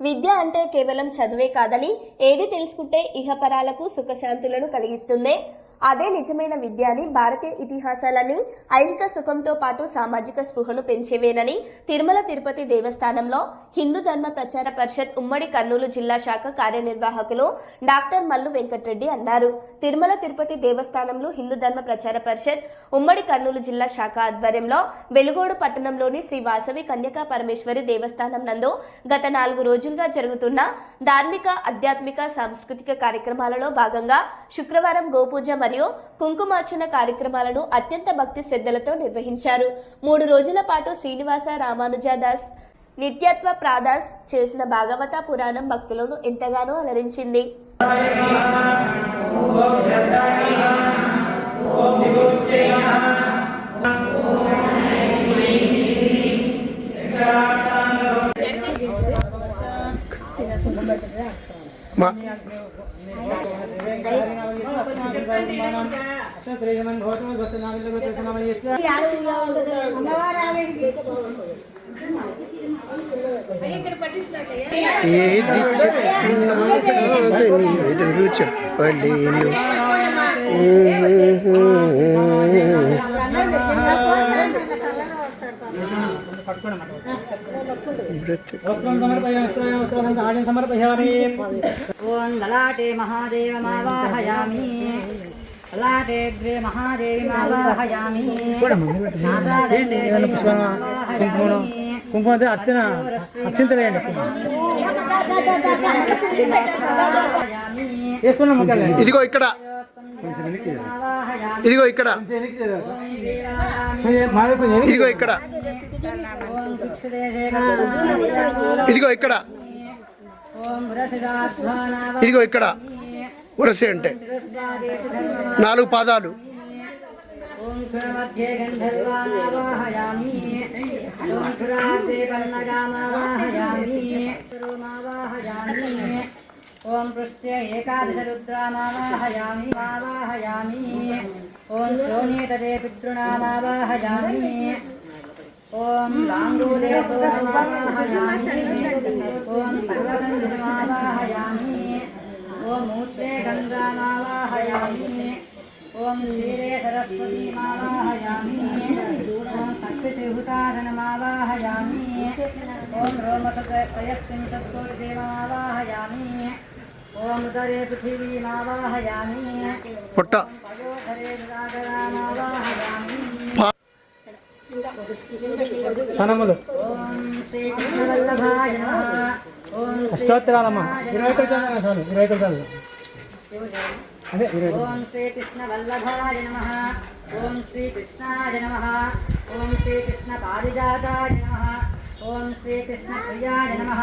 విద్య అంటే కేవలం చదువే కాదని, ఏది తెలుసుకుంటే ఇహపరాలకు సుఖశాంతులను కలిగిస్తుంది. అదే నిజమైన విద్య అని, భారతీయ ఇతిహాసాలని ఐహిక సుఖంతో పాటు సామాజిక స్పృహను పెంచేవేనని తిరుమల తిరుపతి దేవస్థానంలో హిందూ ధర్మ ప్రచార పరిషత్ ఉమ్మడి కర్నూలు జిల్లా శాఖ కార్యనిర్వాహకులు డాక్టర్ మల్లు వెంకటరెడ్డి అన్నారు. తిరుమల తిరుపతి దేవస్థానంలో హిందూ ధర్మ ప్రచార పరిషత్ ఉమ్మడి కర్నూలు జిల్లా శాఖ ఆధ్వర్యంలో వెలుగోడు పట్టణంలోని శ్రీ వాసవి కన్యకా పరమేశ్వరి దేవస్థానం నందు గత 4 రోజులుగా జరుగుతున్న ధార్మిక, ఆధ్యాత్మిక, సాంస్కృతిక కార్యక్రమాలలో భాగంగా శుక్రవారం గోపూజ మరియు కుంకుమార్చన కార్యక్రమాలను అత్యంత భక్తి శ్రద్ధలతో నిర్వహించారు. 3 రోజుల పాటు శ్రీనివాస రామానుజదాస్ నిత్యత్వ ప్రాదాస్ చేసిన భాగవత పురాణం భక్తులను ఎంతగానో అలరించింది. ఏది చెప్పినాగని ఎదురు చెప్పలేను. ఓం లలాటే మహాదేవమావాహయామి, లలాటేగ్రే మహాదేవిమావాహయామి, కుంకుమ అర్చన అర్చించలేండి. ఇదిగో ఇక్కడ, ఇదిగో ఇక్కడ, ఇదిగో ఇక్కడ, ఇదిగో ఇక్కడ, ఇదిగో ఇక్కడ. ఉరసి అంటే 4 పాదాలు. ఓం మధ్యే గంధర్వావాహయామి, ఓం పురాతే పన్నగామావాహయామి, మావాహయామి, ఓం పృష్ఠే ఏకాదశ రుద్రామావాహయామి మావాహయామి, ఓం శ్రోణీతదే పితృణామావాహయామి, ఓం లాంగూలే సోమావాహయామి, ఓం సర్వసంధిమావాహయామి, ఓం మూత్రే గంగామావాహయామి, ఓం క్షీరే సరస్వతీమావాహయామి, ఓం సత్కృషిహుతాసనమావాహయామి, ఓం రోమసత్రయస్త్రింశత్కోటిదేవమావాహయామి, ఓం ఉదరే పృథివీమావాహయామి, పయోధరే సాగరామావాహయామి. ఓం శ్రీకృష్ణవల్లభాయ నమః. ఓం అష్టోత్తరాలమ్మ 21 చాలు, 21 చాలు. ఓం శ్రీకృష్ణవల్లభాయ నమః. ఓం శ్రీకృష్ణాయ నమః. ఓం శ్రీకృష్ణ పారిజాతాయ నమః. ఓం శ్రీకృష్ణ ప్రియాయ నమః.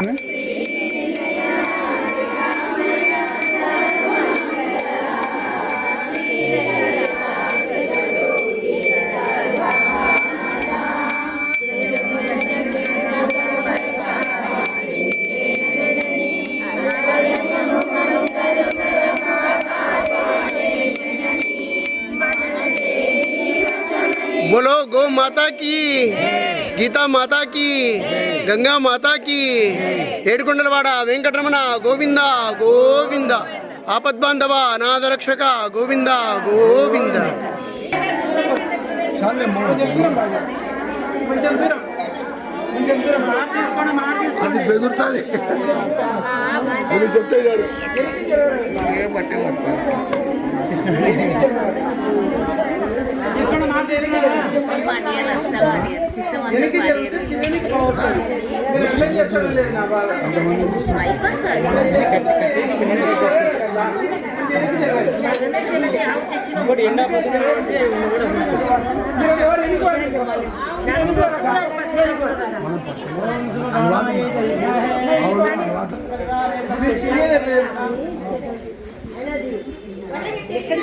बोलो गो माता की, गीता माता की, गंगा माता की, ఏడుకొండలవాడ వెంకటరమణ గోవింద గోవింద, ఆపద్బాంధవ అనాథ రక్షక గోవింద గోవింద. అది బెదురుతుంది చెప్తాడు. బట్టే ఎక్కడ